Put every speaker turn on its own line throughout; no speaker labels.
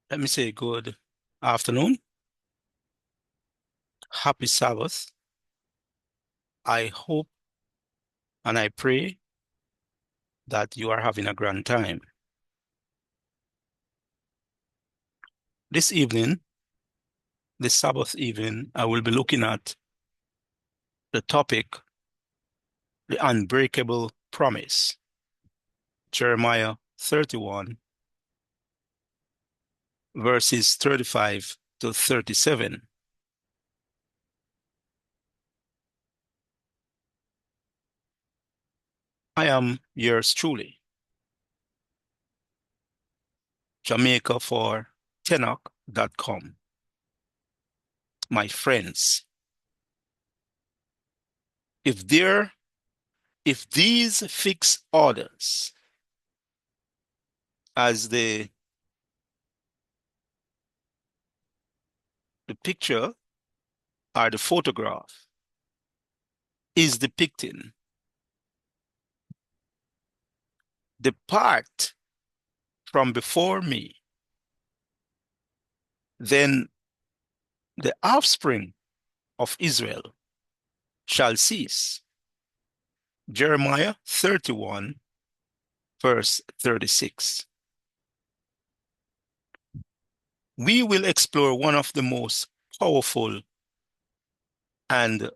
Let me say good afternoon. Happy Sabbath. I hope and I pray that you are having a grand time. This evening, this Sabbath evening, I will be looking at the topic, the unbreakable promise, Jeremiah 31, verses 35 to 37. I am yours truly, Jamaica for Tanakh.com. My friends, if there, if these fixed orders, as the picture or the photograph is depicting, depart from before me, then the offspring of Israel shall cease. Jeremiah 31, verse 36. We will explore one of the most powerful and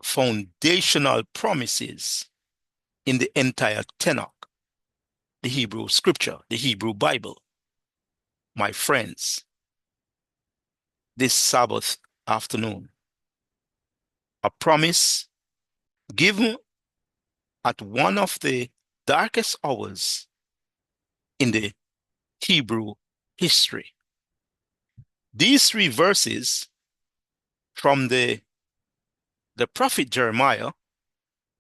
foundational promises in the entire Tanakh, the Hebrew scripture, the Hebrew Bible. My friends, this Sabbath afternoon, a promise given at one of the darkest hours in the Hebrew history. These three verses from the prophet Jeremiah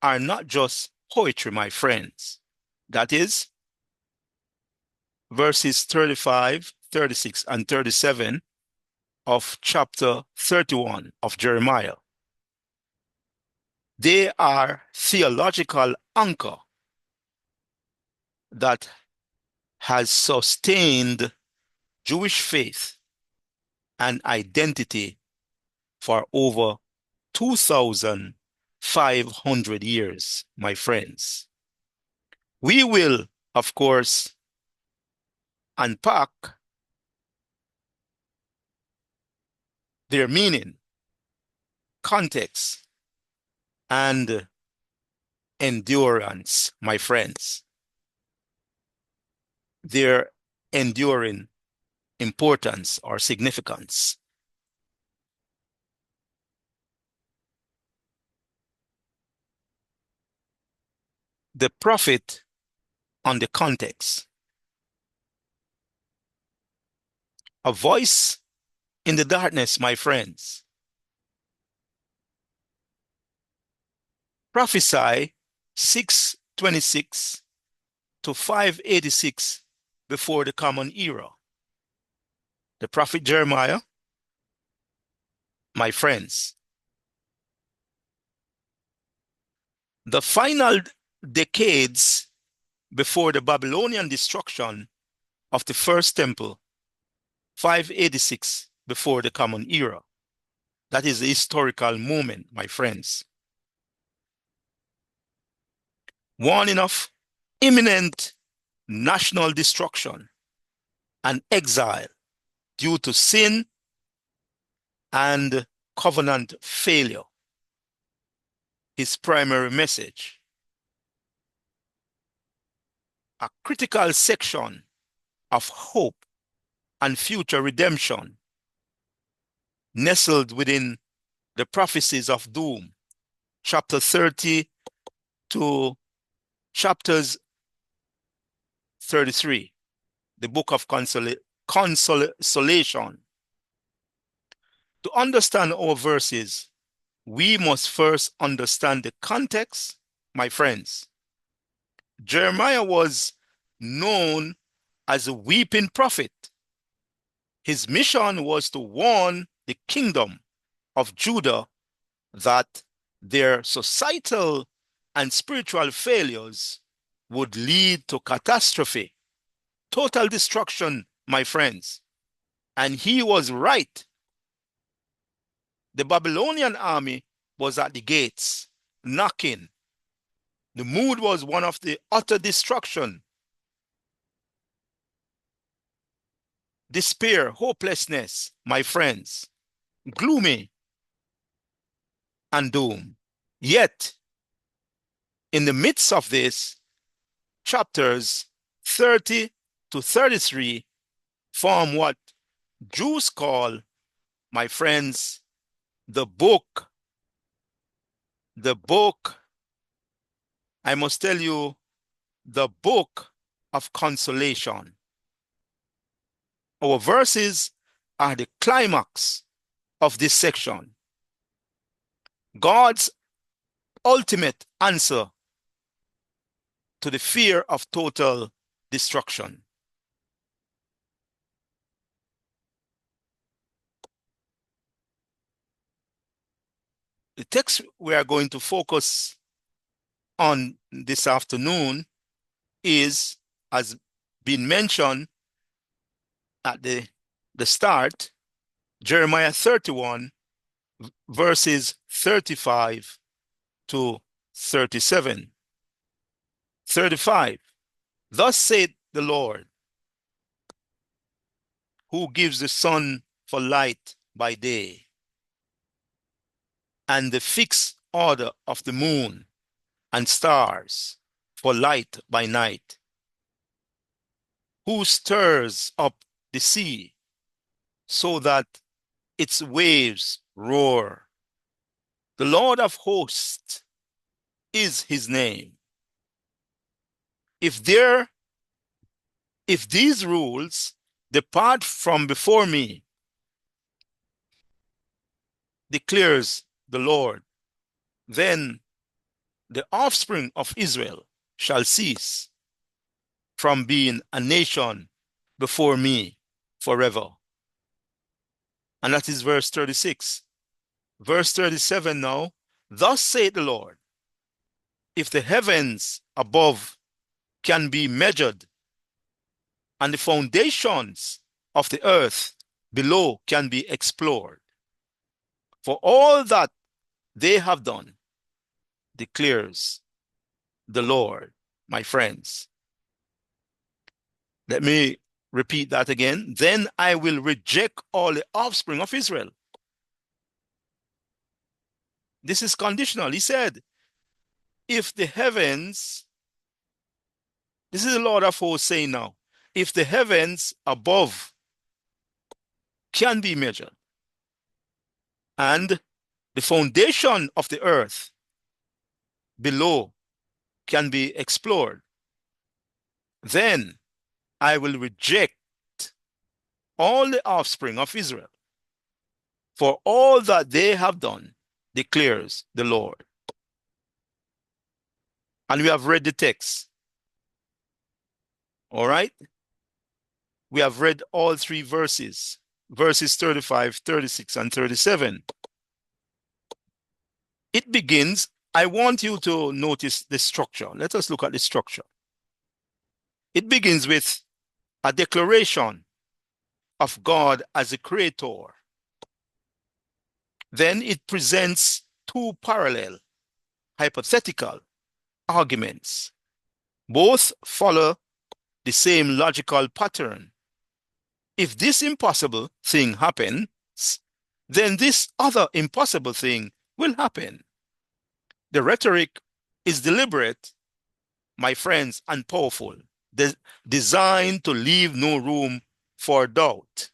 are not just poetry, my friends. That is, verses 35, 36, and 37 of chapter 31 of Jeremiah. They are theological anchor that has sustained Jewish faith and identity for over 2,500 years, my friends. We will, of course, unpack their meaning, context, and endurance, my friends. Their enduring importance or significance. The prophet on the context. A voice in the darkness, my friends. Prophesy 626 to 586 before the Common Era. The prophet Jeremiah, my friends. The final decades before the Babylonian destruction of the first temple, 586 before the Common Era. That is the historical moment, my friends. Warning of imminent national destruction and exile due to sin and covenant failure. His primary message. A critical section of hope and future redemption nestled within the prophecies of doom, chapter 30 to chapters 33, the book of consolation. To understand our verses, we must first understand the context, my friends. Jeremiah was known as a weeping prophet. His mission was to warn the kingdom of Judah that their societal and spiritual failures would lead to catastrophe, total destruction, my friends. And he was right. The Babylonian army was at the gates, knocking. The mood was one of the utter destruction, despair, hopelessness, my friends, gloomy and doom. Yet, in the midst of this, chapters 30 to 33 form what Jews call, my friends, the book. The book, I must tell you, the book of consolation. Our verses are the climax of this section. God's ultimate answer to the fear of total destruction. The text we are going to focus on this afternoon is, as been mentioned at the start, Jeremiah 31, verses 35 to 37. 35. Thus saith the Lord, who gives the sun for light by day, and the fixed order of the moon and stars for light by night, who stirs up the sea so that its waves roar. The Lord of hosts is his name. If these rules depart from before me, declares the Lord, then the offspring of Israel shall cease from being a nation before me forever. And that is verse 36. Verse 37 now, thus saith the Lord, if the heavens above can be measured, and the foundations of the earth below can be explored, for all that they have done, declares the Lord, my friends. Let me repeat that again. Then I will reject all the offspring of Israel. This is conditional. He said, if the heavens, this is the Lord of hosts saying now, if the heavens above can be measured, and the foundation of the earth below can be explored, then I will reject all the offspring of Israel for all that they have done, declares the Lord. And we have read the text. All right? We have read all three verses, verses 35, 36, and 37. It begins, I want you to notice the structure. Let us look at the structure. It begins with a declaration of God as a creator. Then it presents two parallel, hypothetical arguments. Both follow the same logical pattern. If this impossible thing happens, then this other impossible thing will happen. The rhetoric is deliberate, my friends, and powerful, designed to leave no room for doubt.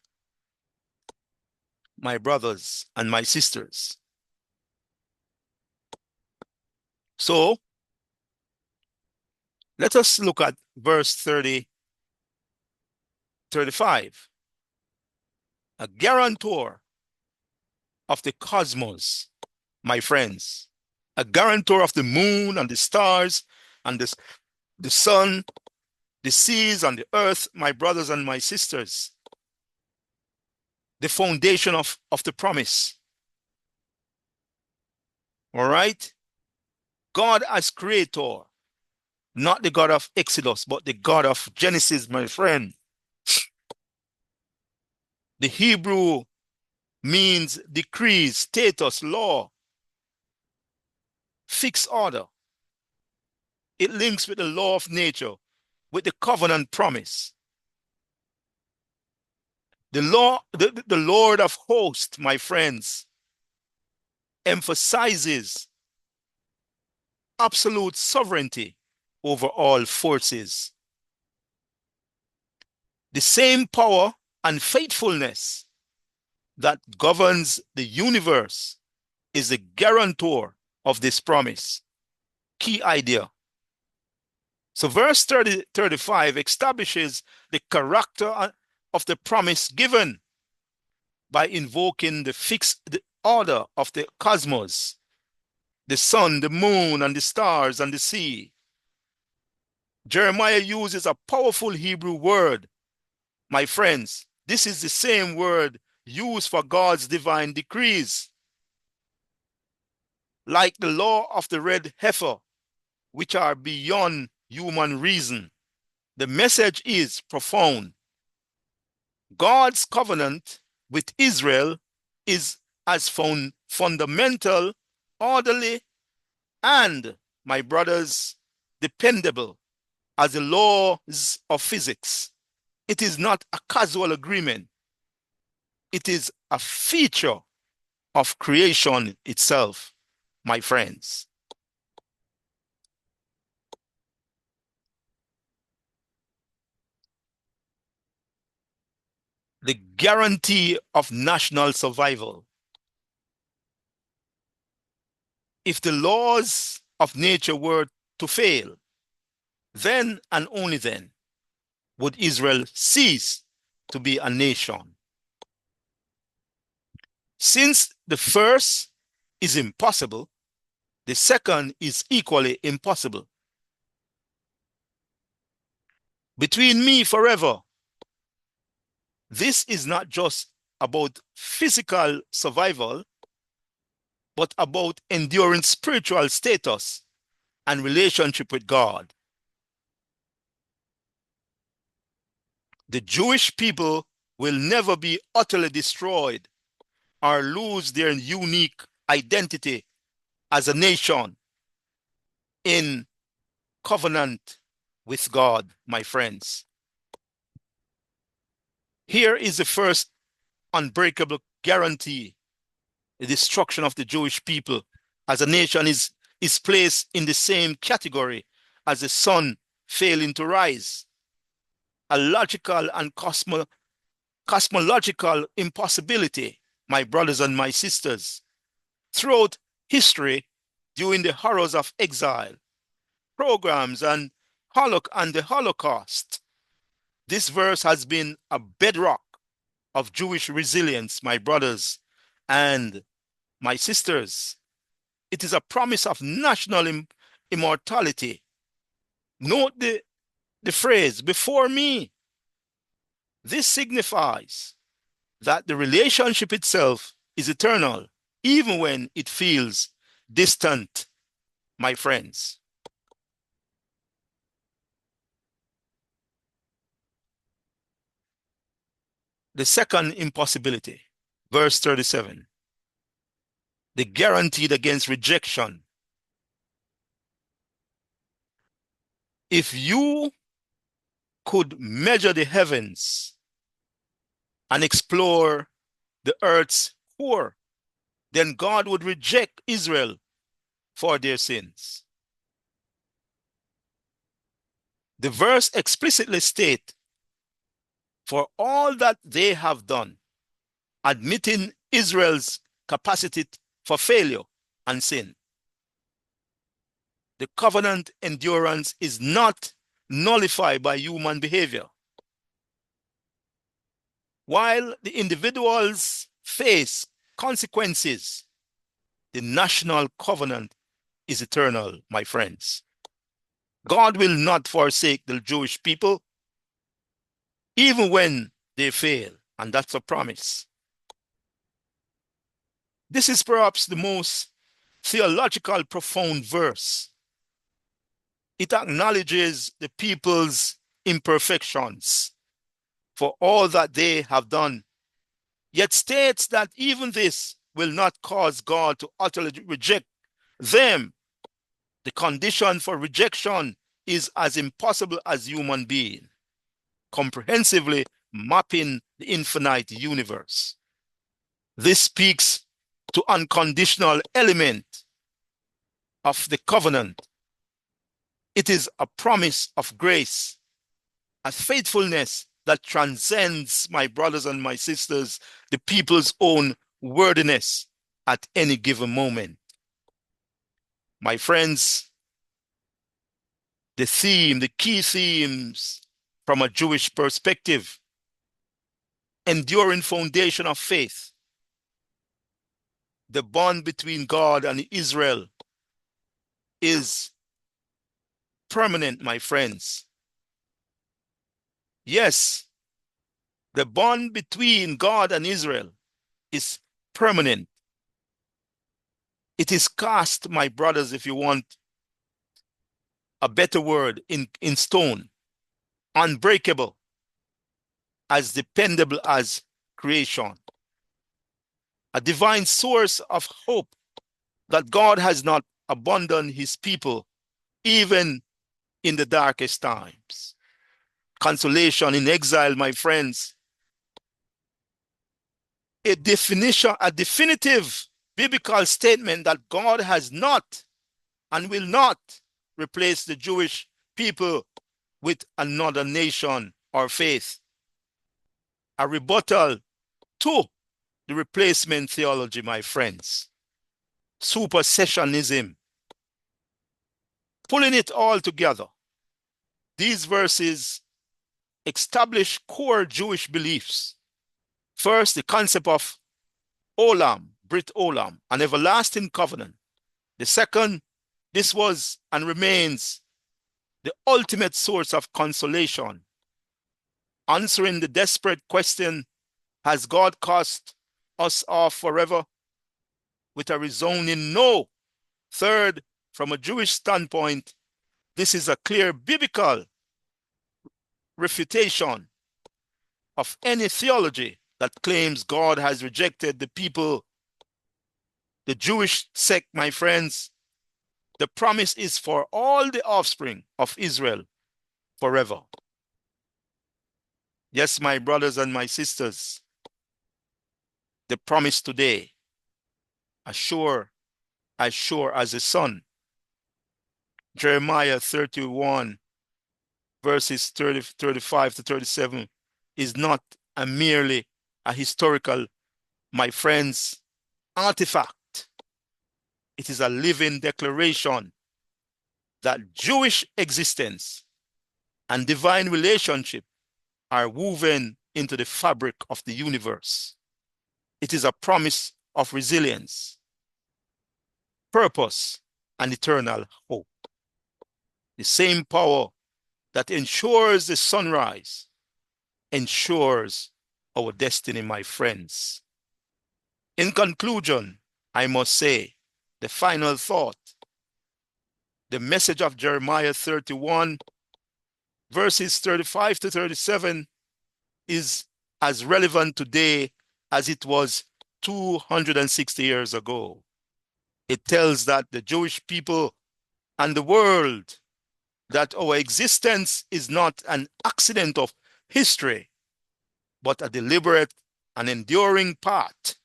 My brothers and my sisters. So, let us look at verse 35. A guarantor of the cosmos, my friends. A guarantor of the moon and the stars and the sun, the seas and the earth, my brothers and my sisters. The foundation of the promise. All right? God as creator, not the God of Exodus, but the God of Genesis, my friend. The Hebrew means decrees, status, law, fixed order. It links with the law of nature, with the covenant promise. The Lord of hosts, my friends, emphasizes absolute sovereignty over all forces. The same power and faithfulness that governs the universe is the guarantor of this promise. Key idea. So verse 35 establishes the character of the promise given by invoking the fixed order of the cosmos, the sun, the moon, and the stars, and the sea. Jeremiah uses a powerful Hebrew word. My friends, this is the same word used for God's divine decrees. Like the law of the red heifer, which are beyond human reason. The message is profound. God's covenant with Israel is as fundamental, orderly, and, my brothers, dependable as the laws of physics. It is not a casual agreement. It is a feature of creation itself, my friends. The guarantee of national survival. If the laws of nature were to fail, then and only then would Israel cease to be a nation. Since the first is impossible, the second is equally impossible. Between me forever, this is not just about physical survival, but about enduring spiritual status and relationship with God. The Jewish people will never be utterly destroyed or lose their unique identity as a nation in covenant with God, my friends. Here is the first unbreakable guarantee. The destruction of the Jewish people as a nation is placed in the same category as the sun failing to rise. A logical and cosmological impossibility, my brothers and my sisters. Throughout history, during the horrors of exile, programs, and the Holocaust, this verse has been a bedrock of Jewish resilience, my brothers and my sisters. It is a promise of national immortality. Note the phrase, before me. This signifies that the relationship itself is eternal, even when it feels distant, my friends. The second impossibility, verse 37, the guaranteed against rejection. If you could measure the heavens and explore the earth's core, then God would reject Israel for their sins. The verse explicitly states, for all that they have done, admitting Israel's capacity for failure and sin. The covenant endurance is not nullified by human behavior. While the individuals face consequences, the national covenant is eternal, my friends. God will not forsake the Jewish people, even when they fail, and that's a promise. This is perhaps the most theological profound verse. It acknowledges the people's imperfections for all that they have done yet states that even this will not cause God to utterly reject them. The condition for rejection is as impossible as human being, comprehensively mapping the infinite universe. This speaks to unconditional element of the covenant. It is a promise of grace, a faithfulness that transcends, my brothers and my sisters, the people's own worthiness at any given moment. My friends, the key themes from a Jewish perspective: enduring foundation of faith. The bond between God and Israel is permanent, my friends. Yes, the bond between God and Israel is permanent. It is cast, my brothers, if you want a better word, in stone, unbreakable, as dependable as creation. A divine source of hope that God has not abandoned his people, even in the darkest times. Consolation in exile, my friends. A definitive biblical statement that God has not and will not replace the Jewish people with another nation or faith. A rebuttal to the replacement theology, my friends. Supersessionism. Pulling it all together, these verses establish core Jewish beliefs. First, the concept of Olam, Brit Olam, an everlasting covenant. The second, this was and remains the ultimate source of consolation, answering the desperate question, has God cast us off forever? With a resounding no. Third, from a Jewish standpoint, this is a clear biblical refutation of any theology that claims God has rejected the people, the Jewish sect, my friends. The promise is for all the offspring of Israel forever. Yes, my brothers and my sisters, the promise today, as sure as the sun. Jeremiah 31, verses 35 to 37, is not merely a historical, my friends, artifact. It is a living declaration that Jewish existence and divine relationship are woven into the fabric of the universe. It is a promise of resilience, purpose, and eternal hope. The same power that ensures the sunrise ensures our destiny, my friends. In conclusion, I must say, the final thought, the message of Jeremiah 31, verses 35 to 37, is as relevant today as it was 260 years ago. It tells that the Jewish people and the world, that our existence is not an accident of history, but a deliberate and enduring part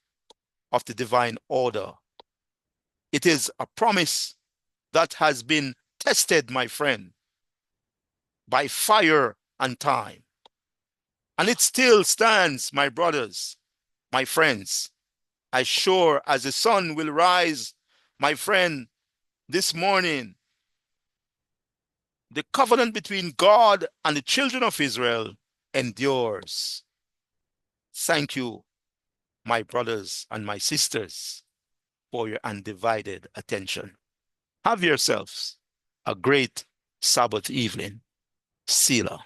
of the divine order. It is a promise that has been tested, my friend, by fire and time. And it still stands, my brothers, my friends, as sure as the sun will rise, my friend, this morning. The covenant between God and the children of Israel endures. Thank you, my brothers and my sisters, for your undivided attention. Have yourselves a great Sabbath evening. Selah.